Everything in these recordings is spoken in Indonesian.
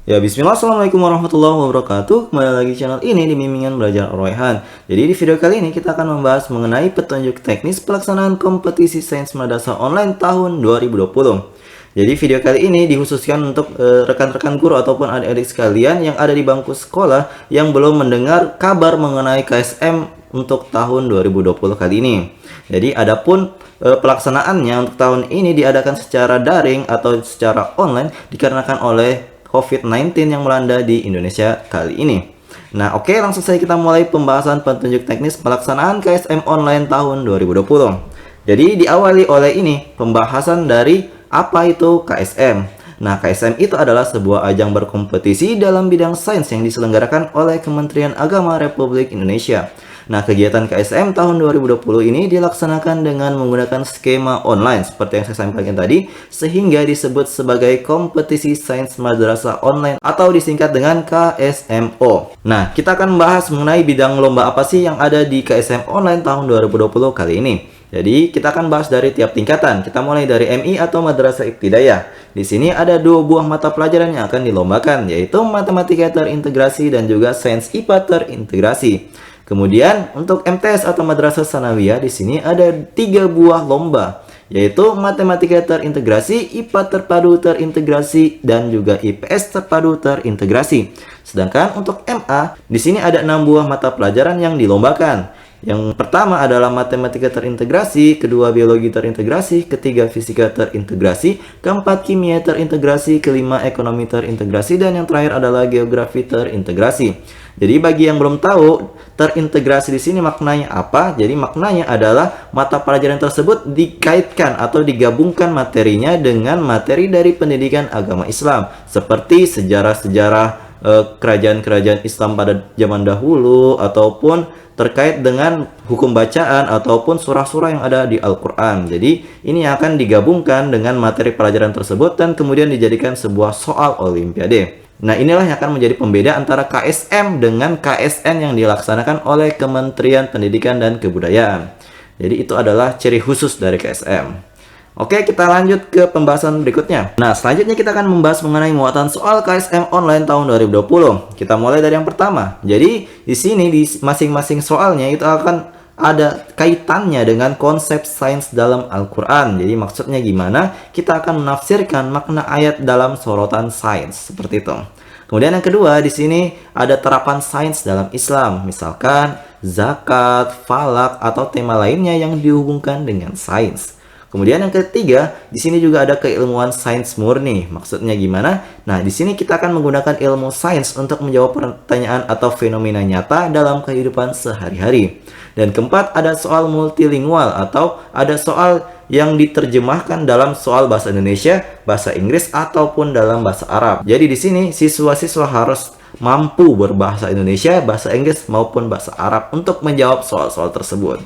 Ya, bismillah, assalamualaikum warahmatullahi wabarakatuh. Kembali lagi di channel ini di Bimbingan Belajar Ar-Rayhan. Jadi di video kali ini kita akan membahas mengenai petunjuk teknis pelaksanaan kompetisi sains madrasah online tahun 2020. Jadi video kali ini dikhususkan untuk rekan-rekan guru ataupun adik-adik sekalian yang ada di bangku sekolah yang belum mendengar kabar mengenai KSM untuk tahun 2020 kali ini. Jadi adapun pelaksanaannya untuk tahun ini diadakan secara daring atau secara online dikarenakan oleh COVID-19 yang melanda di Indonesia kali ini. Nah, oke, langsung saja kita mulai pembahasan petunjuk teknis pelaksanaan KSM online tahun 2020. Jadi diawali oleh ini pembahasan dari apa itu KSM. Nah, KSM itu adalah sebuah ajang berkompetisi dalam bidang sains yang diselenggarakan oleh Kementerian Agama Republik Indonesia. Nah, kegiatan KSM tahun 2020 ini dilaksanakan dengan menggunakan skema online seperti yang saya sampaikan tadi, sehingga disebut sebagai kompetisi sains madrasah online atau disingkat dengan KSMO. Nah, kita akan membahas mengenai bidang lomba apa sih yang ada di KSM online tahun 2020 kali ini. Jadi, kita akan bahas dari tiap tingkatan. Kita mulai dari MI atau Madrasah Ibtidaiyah. Di sini ada 2 buah mata pelajaran yang akan dilombakan, yaitu Matematika Terintegrasi dan juga Sains IPA Terintegrasi. Kemudian untuk MTS atau Madrasah Tsanawiyah di sini ada 3 buah lomba, yaitu Matematika Terintegrasi, IPA Terpadu Terintegrasi, dan juga IPS Terpadu Terintegrasi. Sedangkan untuk MA di sini ada 6 buah mata pelajaran yang dilombakan. Yang pertama adalah Matematika Terintegrasi, kedua Biologi Terintegrasi, ketiga Fisika Terintegrasi, keempat Kimia Terintegrasi, kelima Ekonomi Terintegrasi, dan yang terakhir adalah Geografi Terintegrasi. Jadi bagi yang belum tahu terintegrasi di sini maknanya apa? Jadi maknanya adalah mata pelajaran tersebut dikaitkan atau digabungkan materinya dengan materi dari pendidikan agama Islam, seperti sejarah-sejarah kerajaan-kerajaan Islam pada zaman dahulu, ataupun terkait dengan hukum bacaan ataupun surah-surah yang ada di Al-Quran. Jadi ini akan digabungkan dengan materi pelajaran tersebut dan kemudian dijadikan sebuah soal olimpiade. Nah, inilah yang akan menjadi pembeda antara KSM dengan KSN yang dilaksanakan oleh Kementerian Pendidikan dan Kebudayaan. Jadi itu adalah ciri khusus dari KSM. Oke, kita lanjut ke pembahasan berikutnya. Nah, selanjutnya kita akan membahas mengenai muatan soal KSM online tahun 2020. Kita mulai dari yang pertama. Jadi di sini di masing-masing soalnya itu akan ada kaitannya dengan konsep sains dalam Al-Quran. Jadi maksudnya gimana? Kita akan menafsirkan makna ayat dalam sorotan sains, seperti itu. Kemudian yang kedua, di sini ada terapan sains dalam Islam, misalkan zakat, falak, atau tema lainnya yang dihubungkan dengan sains. Kemudian yang ketiga, di sini juga ada keilmuan sains murni. Maksudnya gimana? Nah, di sini kita akan menggunakan ilmu sains untuk menjawab pertanyaan atau fenomena nyata dalam kehidupan sehari-hari. Dan keempat, ada soal multilingual atau ada soal yang diterjemahkan dalam soal bahasa Indonesia, bahasa Inggris, ataupun dalam bahasa Arab. Jadi di sini siswa-siswa harus mampu berbahasa Indonesia, bahasa Inggris, maupun bahasa Arab untuk menjawab soal-soal tersebut.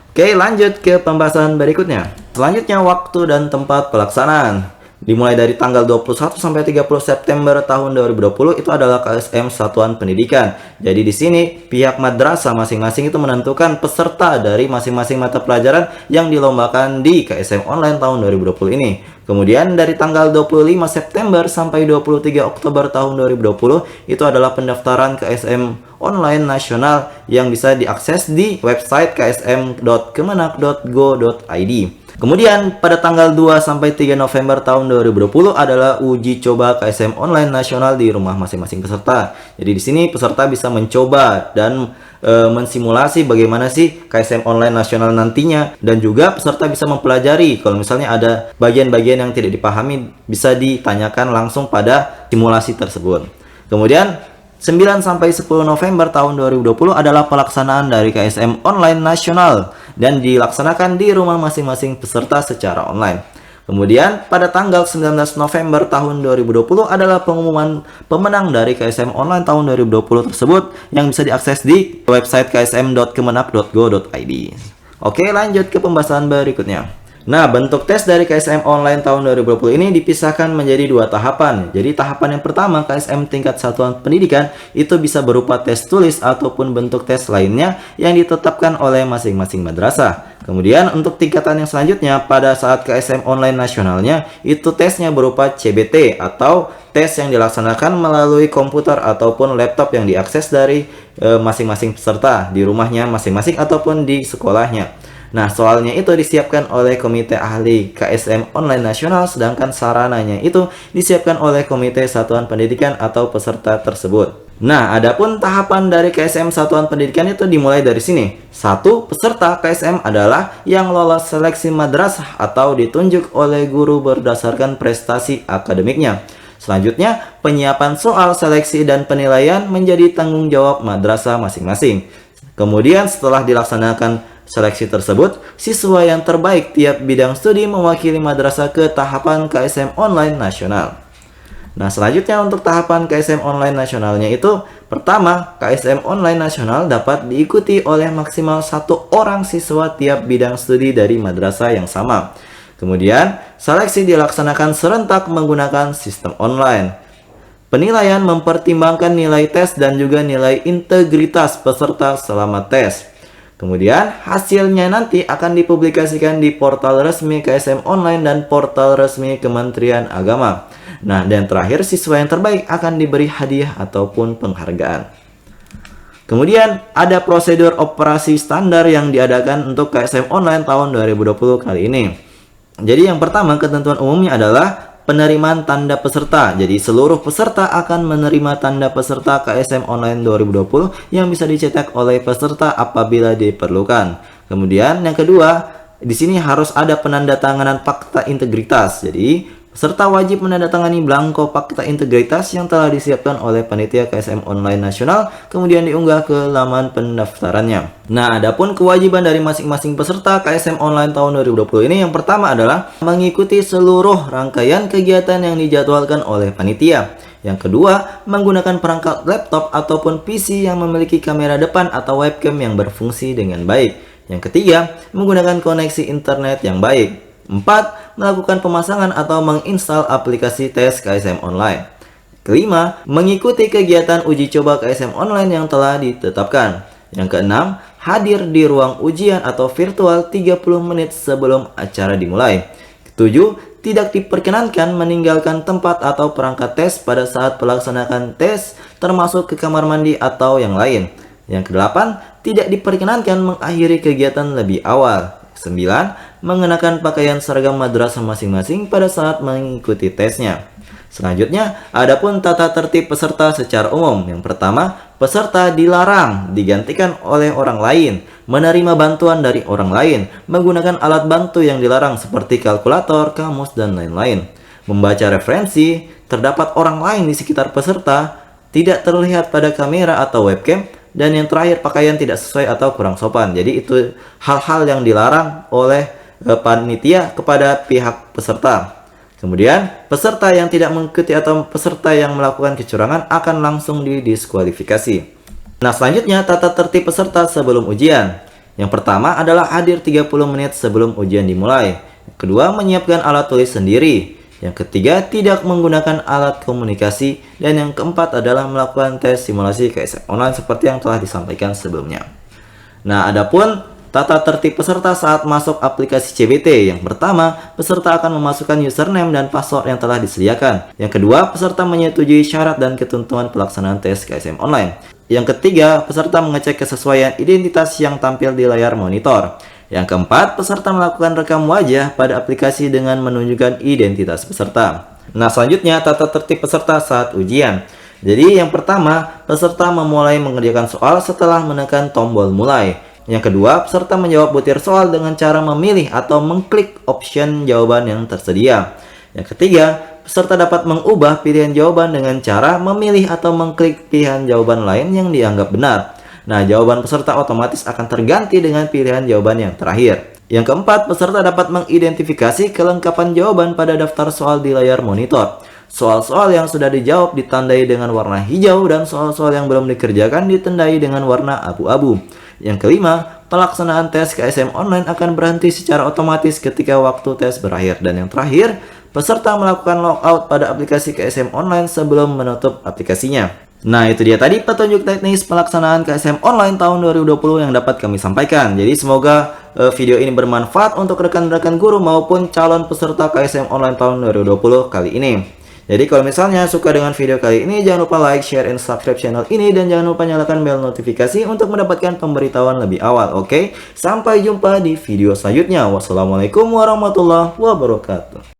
Oke, lanjut ke pembahasan berikutnya. Selanjutnya, waktu dan tempat pelaksanaan. Dimulai dari tanggal 21 sampai 30 September tahun 2020 itu adalah KSM Satuan Pendidikan. Jadi di sini pihak madrasah masing-masing itu menentukan peserta dari masing-masing mata pelajaran yang dilombakan di KSM online tahun 2020 ini. Kemudian dari tanggal 25 September sampai 23 Oktober tahun 2020 itu adalah pendaftaran KSM online nasional yang bisa diakses di website ksm.kemenak.go.id. Kemudian pada tanggal 2 sampai 3 November tahun 2020 adalah uji coba KSM online nasional di rumah masing-masing peserta. Jadi di sini peserta bisa mencoba dan mensimulasi bagaimana sih KSM online nasional nantinya, dan juga peserta bisa mempelajari kalau misalnya ada bagian-bagian yang tidak dipahami bisa ditanyakan langsung pada simulasi tersebut. Kemudian 9 sampai 10 November tahun 2020 adalah pelaksanaan dari KSM online nasional dan dilaksanakan di rumah masing-masing peserta secara online. Kemudian pada tanggal 19 November tahun 2020 adalah pengumuman pemenang dari KSM online tahun 2020 tersebut yang bisa diakses di website ksm.kemenak.go.id. Oke, lanjut ke pembahasan berikutnya. Nah, bentuk tes dari KSM online tahun 2020 ini dipisahkan menjadi 2 tahapan. Jadi tahapan yang pertama, KSM tingkat satuan pendidikan, itu bisa berupa tes tulis ataupun bentuk tes lainnya yang ditetapkan oleh masing-masing madrasah. Kemudian untuk tingkatan yang selanjutnya pada saat KSM online nasionalnya itu tesnya berupa CBT atau tes yang dilaksanakan melalui komputer ataupun laptop yang diakses dari masing-masing peserta di rumahnya masing-masing ataupun di sekolahnya. Nah, soalnya itu disiapkan oleh Komite Ahli KSM Online Nasional, sedangkan sarananya itu disiapkan oleh Komite Satuan Pendidikan atau peserta tersebut. Nah, adapun tahapan dari KSM Satuan Pendidikan itu dimulai dari sini. 1. Peserta KSM adalah yang lolos seleksi madrasah atau ditunjuk oleh guru berdasarkan prestasi akademiknya. Selanjutnya, penyiapan soal seleksi dan penilaian menjadi tanggung jawab madrasah masing-masing. Kemudian setelah dilaksanakan seleksi tersebut, siswa yang terbaik tiap bidang studi mewakili madrasah ke tahapan KSM Online Nasional. Nah, selanjutnya untuk tahapan KSM Online Nasionalnya itu, pertama, KSM Online Nasional dapat diikuti oleh maksimal 1 orang siswa tiap bidang studi dari madrasah yang sama. Kemudian, seleksi dilaksanakan serentak menggunakan sistem online. Penilaian mempertimbangkan nilai tes dan juga nilai integritas peserta selama tes. Kemudian, hasilnya nanti akan dipublikasikan di portal resmi KSM Online dan portal resmi Kementerian Agama. Nah, dan terakhir siswa yang terbaik akan diberi hadiah ataupun penghargaan. Kemudian ada prosedur operasi standar yang diadakan untuk KSM Online tahun 2020 kali ini. Jadi yang pertama ketentuan umumnya adalah penerimaan tanda peserta. Jadi seluruh peserta akan menerima tanda peserta KSM Online 2020 yang bisa dicetak oleh peserta apabila diperlukan. Kemudian yang kedua, di sini harus ada penandatanganan fakta integritas. Jadi peserta wajib menandatangani belangko fakta integritas yang telah disiapkan oleh panitia KSM Online Nasional, kemudian diunggah ke laman pendaftarannya. Nah, adapun kewajiban dari masing-masing peserta KSM Online tahun 2020 ini yang pertama adalah mengikuti seluruh rangkaian kegiatan yang dijadwalkan oleh panitia. Yang kedua, menggunakan perangkat laptop ataupun PC yang memiliki kamera depan atau webcam yang berfungsi dengan baik. Yang ketiga, menggunakan koneksi internet yang baik. 4. Melakukan pemasangan atau menginstal aplikasi tes KSM Online. Kelima, mengikuti kegiatan uji coba KSM Online yang telah ditetapkan. Yang keenam, hadir di ruang ujian atau virtual 30 menit sebelum acara dimulai. Ketujuh, tidak diperkenankan meninggalkan tempat atau perangkat tes pada saat pelaksanaan tes, termasuk ke kamar mandi atau yang lain. Yang kedelapan, tidak diperkenankan mengakhiri kegiatan lebih awal. 9. Mengenakan pakaian seragam madrasah masing-masing pada saat mengikuti tesnya. Selanjutnya, adapun tata tertib peserta secara umum. Yang pertama, peserta dilarang digantikan oleh orang lain, menerima bantuan dari orang lain, menggunakan alat bantu yang dilarang seperti kalkulator, kamus, dan lain-lain. Membaca referensi, terdapat orang lain di sekitar peserta, tidak terlihat pada kamera atau webcam, dan yang terakhir pakaian tidak sesuai atau kurang sopan. Jadi itu hal-hal yang dilarang oleh panitia kepada pihak peserta. Kemudian peserta yang tidak mengikuti atau peserta yang melakukan kecurangan akan langsung didiskualifikasi. Nah, selanjutnya tata tertib peserta sebelum ujian. Yang pertama adalah hadir 30 menit sebelum ujian dimulai. Yang kedua, menyiapkan alat tulis sendiri. Yang ketiga, tidak menggunakan alat komunikasi. Dan yang keempat adalah melakukan tes simulasi KSM Online seperti yang telah disampaikan sebelumnya. Nah, adapun tata tertib peserta saat masuk aplikasi CBT. Yang pertama, peserta akan memasukkan username dan password yang telah disediakan. Yang kedua, peserta menyetujui syarat dan ketentuan pelaksanaan tes KSM Online. Yang ketiga, peserta mengecek kesesuaian identitas yang tampil di layar monitor. Yang keempat, peserta melakukan rekam wajah pada aplikasi dengan menunjukkan identitas peserta. Nah, selanjutnya tata tertib peserta saat ujian. Jadi yang pertama, peserta memulai mengerjakan soal setelah menekan tombol mulai. Yang kedua, peserta menjawab butir soal dengan cara memilih atau mengklik option jawaban yang tersedia. Yang ketiga, peserta dapat mengubah pilihan jawaban dengan cara memilih atau mengklik pilihan jawaban lain yang dianggap benar. Nah, jawaban peserta otomatis akan terganti dengan pilihan jawaban yang terakhir. Yang keempat, peserta dapat mengidentifikasi kelengkapan jawaban pada daftar soal di layar monitor. Soal-soal yang sudah dijawab ditandai dengan warna hijau dan soal-soal yang belum dikerjakan ditandai dengan warna abu-abu. Yang kelima, pelaksanaan tes KSM Online akan berhenti secara otomatis ketika waktu tes berakhir. Dan yang terakhir, peserta melakukan logout pada aplikasi KSM Online sebelum menutup aplikasinya. Nah, itu dia tadi petunjuk teknis pelaksanaan KSM online tahun 2020 yang dapat kami sampaikan. Jadi semoga video ini bermanfaat untuk rekan-rekan guru maupun calon peserta KSM online tahun 2020 kali ini. Jadi kalau misalnya suka dengan video kali ini, jangan lupa like, share, and subscribe channel ini. Dan jangan lupa nyalakan bel notifikasi untuk mendapatkan pemberitahuan lebih awal, oke? Sampai jumpa di video selanjutnya. Wassalamualaikum warahmatullahi wabarakatuh.